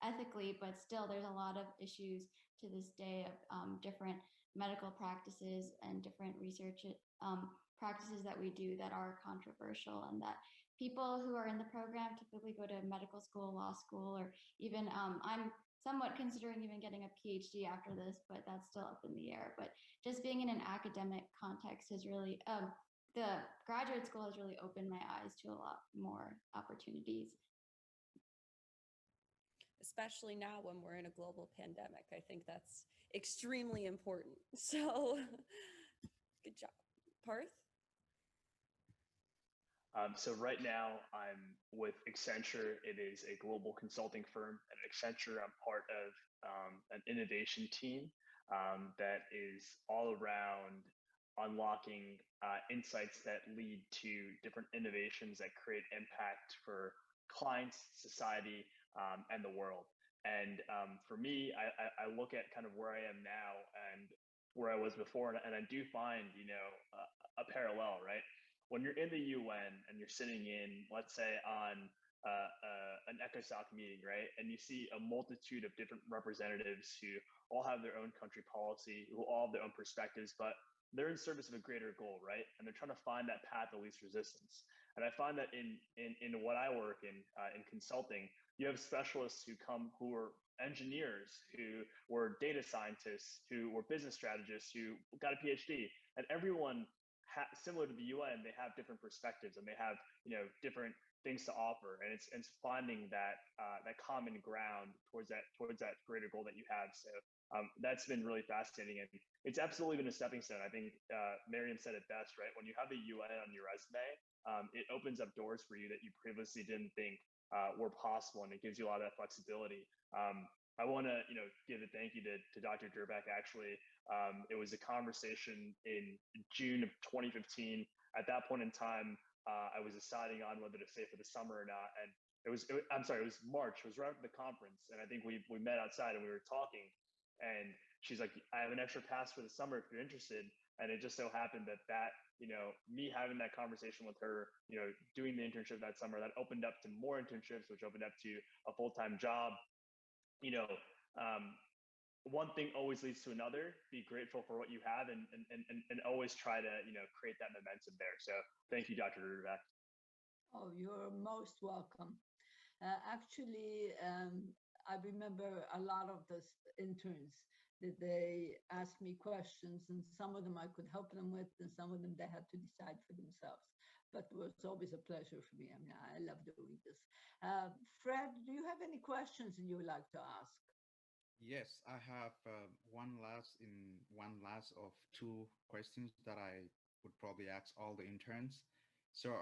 ethically, but still there's a lot of issues to this day of different medical practices and different research practices that we do that are controversial, and that people who are in the program typically go to medical school, law school, or even I'm somewhat considering even getting a PhD after this, but that's still up in the air. But just being in an academic context has really, the graduate school has really opened my eyes to a lot more opportunities. Especially now when we're in a global pandemic. I think that's extremely important. So good job. Parth? So right now I'm with Accenture. It is a global consulting firm. At Accenture, I'm part of an innovation team that is all around unlocking insights that lead to different innovations that create impact for clients, society, and the world. And for me, I look at kind of where I am now and where I was before, and I do find, a parallel, right? When you're in the UN and you're sitting in, let's say, on an ECOSOC meeting, right, and you see a multitude of different representatives who all have their own country policy, who all have their own perspectives, but they're in service of a greater goal, right? And they're trying to find that path of least resistance. And I find that in what I work in consulting, you have specialists who were engineers, who were data scientists, who were business strategists, who got a PhD, and everyone similar to the UN, they have different perspectives and they have different things to offer, and it's finding that common ground towards that greater goal that you have. So that's been really fascinating, and it's absolutely been a stepping stone. I think Mariam said it best, right? When you have the UN on your resume, it opens up doors for you that you previously didn't think were possible, and it gives you a lot of that flexibility. I want to, give a thank you to Dr. Durbeck. Actually, it was a conversation in June of 2015. At that point in time, I was deciding on whether to stay for the summer or not. And it was March. It was right after the conference, and I think we met outside and we were talking. And she's like, "I have an extra pass for the summer if you're interested." And it just so happened that me having that conversation with her, doing the internship that summer, that opened up to more internships, which opened up to a full-time job. One thing always leads to another. Be grateful for what you have, and always try to create that momentum there. So thank you, Dr. Razack. Oh, you're most welcome. Actually, I remember a lot of the interns They asked me questions, and some of them I could help them with, and some of them they had to decide for themselves. But it was always a pleasure for me. I mean, I love doing this. Fred, do you have any questions that you would like to ask? Yes, I have one last of two questions that I would probably ask all the interns. So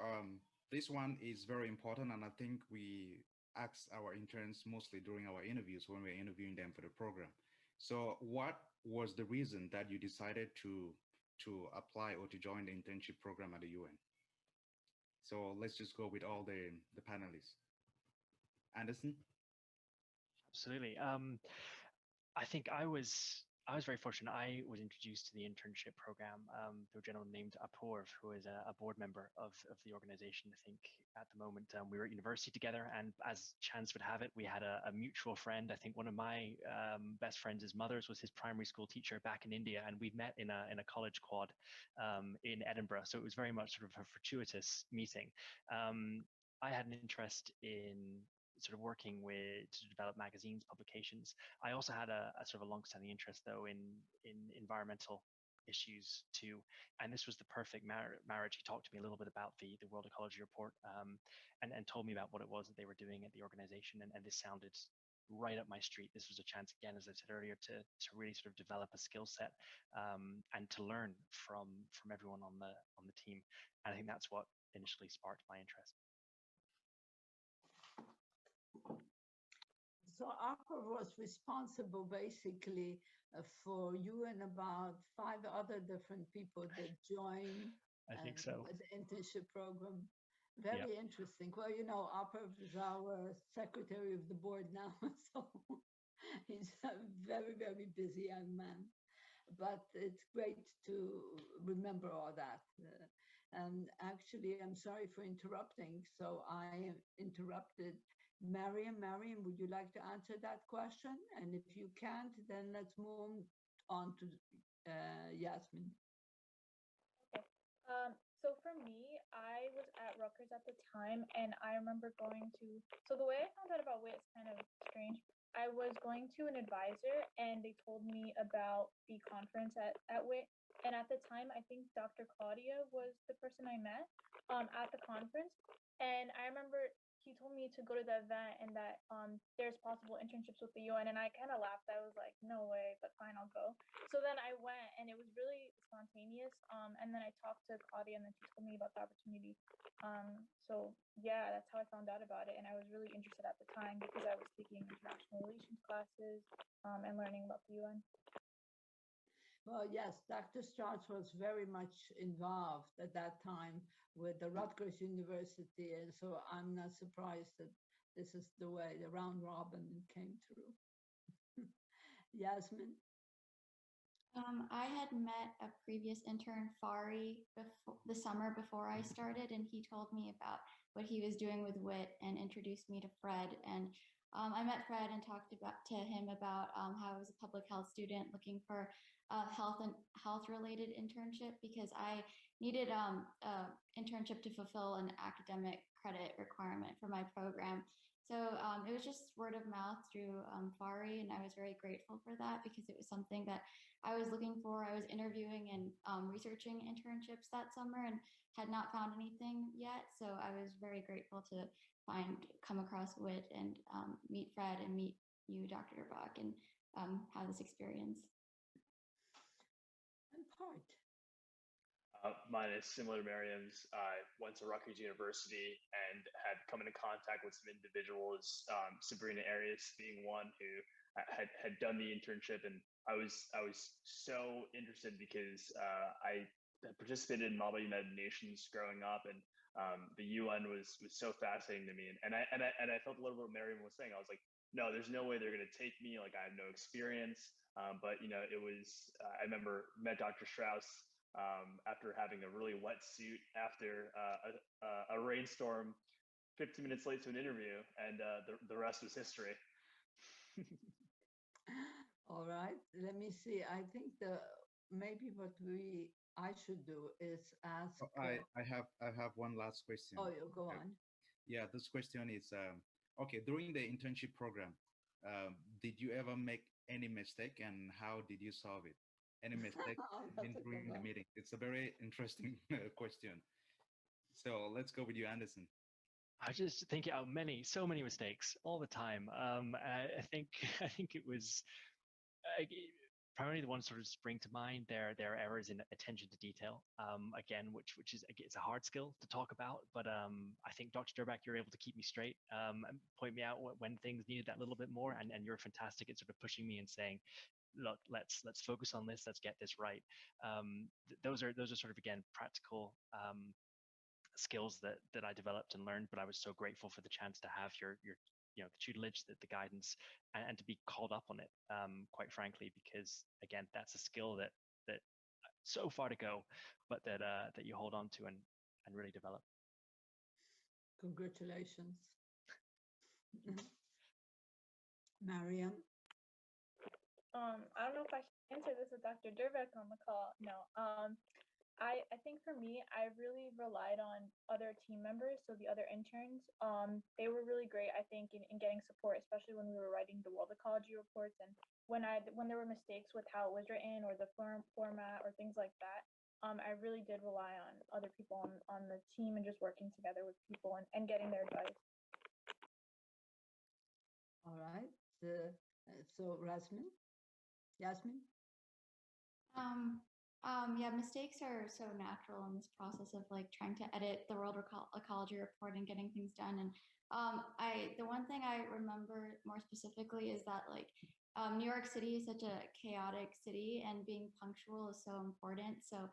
this one is very important, and I think we ask our interns mostly during our interviews when we're interviewing them for the program. So what was the reason that you decided to apply or to join the internship program at the UN? So let's just go with all the panelists. Anderson? Absolutely. I think I was very fortunate. I was introduced to the internship program through a gentleman named Apoorv, who is a board member of the organization. I think at the moment we were at university together, and as chance would have it, we had a mutual friend. I think one of my best friends' mother's was his primary school teacher back in India, and we'd met in a college quad in Edinburgh. So it was very much sort of a fortuitous meeting. I had an interest in sort of working to develop magazines, publications. I also had a sort of a long-standing interest, though, in environmental issues too. And this was the perfect marriage. He talked to me a little bit about the World Ecology Report and told me about what it was that they were doing at the organization. And this sounded right up my street. This was a chance, again, as I said earlier, to really sort of develop a skill set and to learn from everyone on the team. And I think that's what initially sparked my interest. So ARPA was responsible basically for you and about 5 other different people that joined I think so. the internship program. Very interesting. Well, you know, ARPA is our secretary of the board now, so he's a very, very busy young man. But it's great to remember all that. And actually, I'm sorry for interrupting. So I interrupted Mariam. Mariam, would you like to answer that question? And if you can't, then let's move on to Yasmeen. Okay. So for me, I was at Rutgers at the time, and I remember going to. So the way I found out about WIT is kind of strange. I was going to an advisor, and they told me about the conference at WIT. And at the time, I think Dr. Claudia was the person I met at the conference. And I remember he told me to go to the event and that there's possible internships with the UN. And I kind of laughed. I was like, no way, but fine, I'll go. So then I went, and it was really spontaneous. And then I talked to Claudia, and then she told me about the opportunity. So yeah, that's how I found out about it. And I was really interested at the time because I was taking international relations classes and learning about the UN. Well, yes, Dr. Strauss was very much involved at that time with the Rutgers University. And so I'm not surprised that this is the way the round robin came through. Yasmeen? I had met a previous intern, Fari, the summer before I started, and he told me about what he was doing with WIT and introduced me to Fred. And I met Fred and talked to him about how I was a public health student looking for a health-related internship because I needed an internship to fulfill an academic credit requirement for my program. So it was just word of mouth through Fari, and I was very grateful for that because it was something that I was looking for. I was interviewing and researching internships that summer and had not found anything yet. So I was very grateful to come across WIT and meet Fred and meet you, Dr. Razack, and have this experience. And Parth? Mine is similar to Mariam's. I went to Rutgers University and had come into contact with some individuals, Sabrina Arias being one who had done the internship, and I was so interested because I had participated in Model United Nations growing up, and the UN was so fascinating to me, and I felt a little bit what Mariam was saying. I was like, no, there's no way they're going to take me. Like I have no experience, but you know, it was. I remember met Dr. Strauss. After having a really wet suit after a rainstorm 15 minutes late to an interview, and the rest was history. All right, let me see. I think maybe what I should do is ask. I have one last question. Oh, you go on. Yeah, this question is okay. During the internship program, did you ever make any mistake and how did you solve it? Any mistake Oh, that's a good during the one. meeting? It's a very interesting question. So let's go with you, Anderson. I was just thinking out so many mistakes all the time. I think I think it was primarily the ones sort of spring to mind. There are errors in attention to detail. Again, which is it's a hard skill to talk about, but I think Dr. Durback, you're able to keep me straight, and point me out when things needed that little bit more, and you're fantastic at sort of pushing me and saying, look, let's focus on this, let's get this right. Those are sort of, again, practical skills that I developed and learned, but I was so grateful for the chance to have your the tutelage, the guidance, and to be called up on it, quite frankly, because again, that's a skill that so far to go, but that you hold on to and really develop. Congratulations. Mariam? I don't know if I should answer this with Dr. Durbeck on the call. No. I think for me, I really relied on other team members, so the other interns. They were really great, I think, in getting support, especially when we were writing the world ecology reports, and when there were mistakes with how it was written or the format or things like that. I really did rely on other people on the team and just working together with people and getting their advice. All right. So Yasmeen? Yeah, mistakes are so natural in this process of like trying to edit the world ecology report and getting things done. And the one thing I remember more specifically is that like New York City is such a chaotic city, and being punctual is so important. So,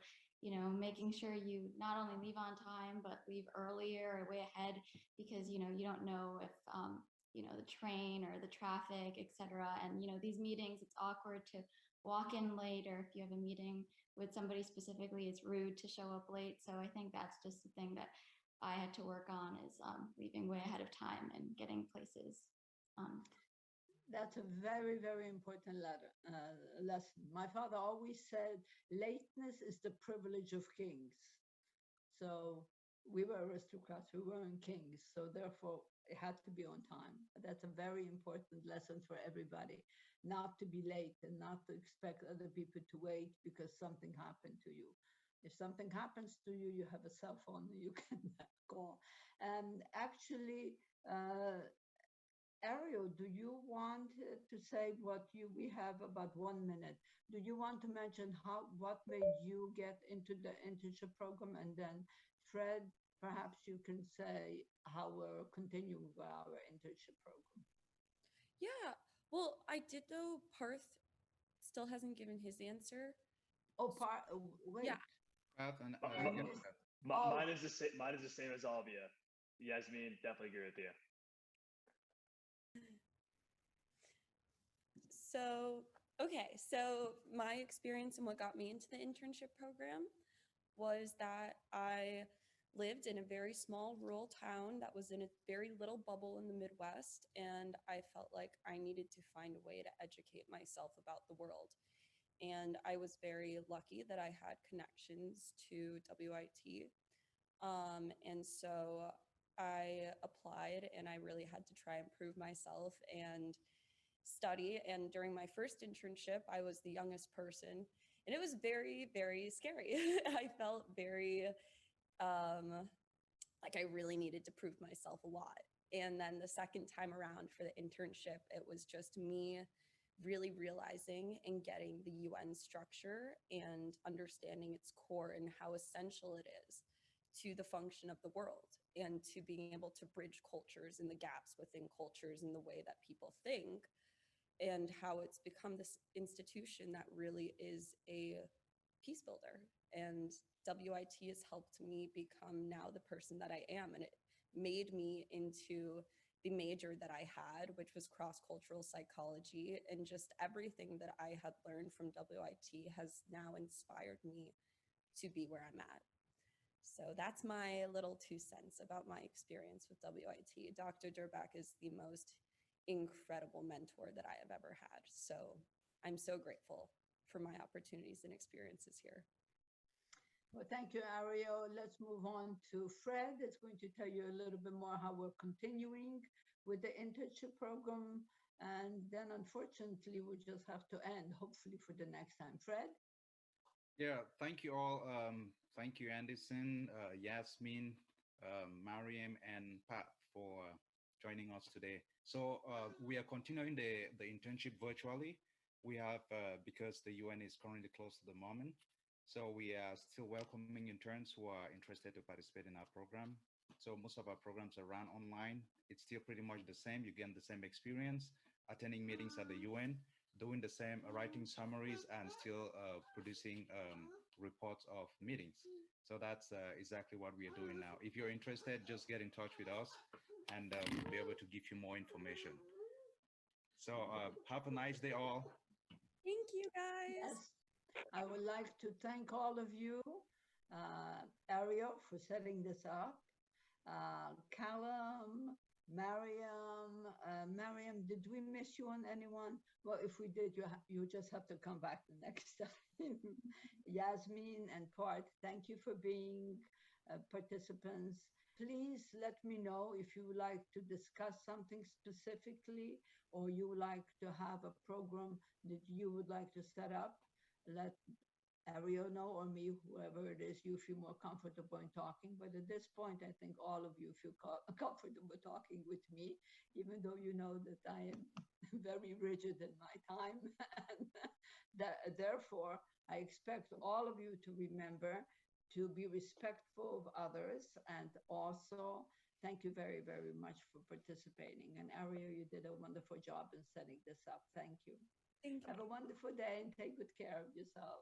making sure you not only leave on time, but leave earlier or way ahead, because, you don't know if, the train or the traffic, etc. And, these meetings, it's awkward to walk in late, or if you have a meeting with somebody specifically, it's rude to show up late. So I think that's just the thing that I had to work on, is leaving way ahead of time and getting places. That's a very, very important lesson. My father always said, lateness is the privilege of kings. So we were aristocrats, we weren't kings. So therefore, it had to be on time. That's a very important lesson for everybody, not to be late and not to expect other people to wait because something happened to you. If something happens to you, you have a cell phone, you can call. And actually, Ariel, do you want to say we have about 1 minute. Do you want to mention what made you get into the internship program? And then Fred, perhaps you can say how we're continuing with our internship program. Yeah, well, I did know Parth still hasn't given his answer. Oh, wait. Yeah. Parth and Mine is the same as all of you. Yasmeen, definitely agree with you. So my experience and what got me into the internship program was that I lived in a very small rural town that was in a very little bubble in the Midwest, and I felt like I needed to find a way to educate myself about the world. And I was very lucky that I had connections to WIT. And so I applied, and I really had to try and prove myself and study. And during my first internship, I was the youngest person, and it was very, very scary. I felt very like I really needed to prove myself a lot. And then the second time around for the internship, it was just me really realizing and getting the UN structure and understanding its core and how essential it is to the function of the world, and to being able to bridge cultures and the gaps within cultures and the way that people think, and how it's become this institution that really is a peace builder. And WIT has helped me become now the person that I am, and it made me into the major that I had, which was cross-cultural psychology, and just everything that I had learned from WIT has now inspired me to be where I'm at. So that's my little 2 cents about my experience with WIT. Dr. Durback is the most incredible mentor that I have ever had. So I'm so grateful for my opportunities and experiences here. Well, thank you, Ariel. Let's move on to Fred. It's going to tell you a little bit more how we're continuing with the internship program. And then unfortunately, we'll just have to end, hopefully for the next time. Fred? Yeah, thank you all. Thank you, Anderson, Yasmeen, Mariam, and Pat for joining us today. So we are continuing the internship virtually. We have, because the UN is currently closed at the moment, so we are still welcoming interns who are interested to participate in our program. So most of our programs are run online. It's still pretty much the same. You get the same experience, attending meetings at the UN, doing the same, writing summaries, and still producing reports of meetings. So that's exactly what we are doing now. If you're interested, just get in touch with us and we'll be able to give you more information. So have a nice day all. Thank you, guys. Yes. I would like to thank all of you, Ariel, for setting this up, Callum, Mariam. Mariam, did we miss you on anyone? Well, if we did, you just have to come back the next time. Yasmeen and Parth, thank you for being participants. Please let me know if you would like to discuss something specifically, or you would like to have a program that you would like to set up. Let Ariel know, or me, whoever it is you feel more comfortable in talking. But at this point, I think all of you feel comfortable talking with me, even though you know that I am very rigid in my time. And therefore, I expect all of you to remember to be respectful of others, and also thank you very, very much for participating. And Ariel, you did a wonderful job in setting this up. Thank you. Thank you. Have a wonderful day and take good care of yourself.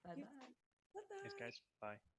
Bye-bye. Bye-bye. Thanks, guys. Bye.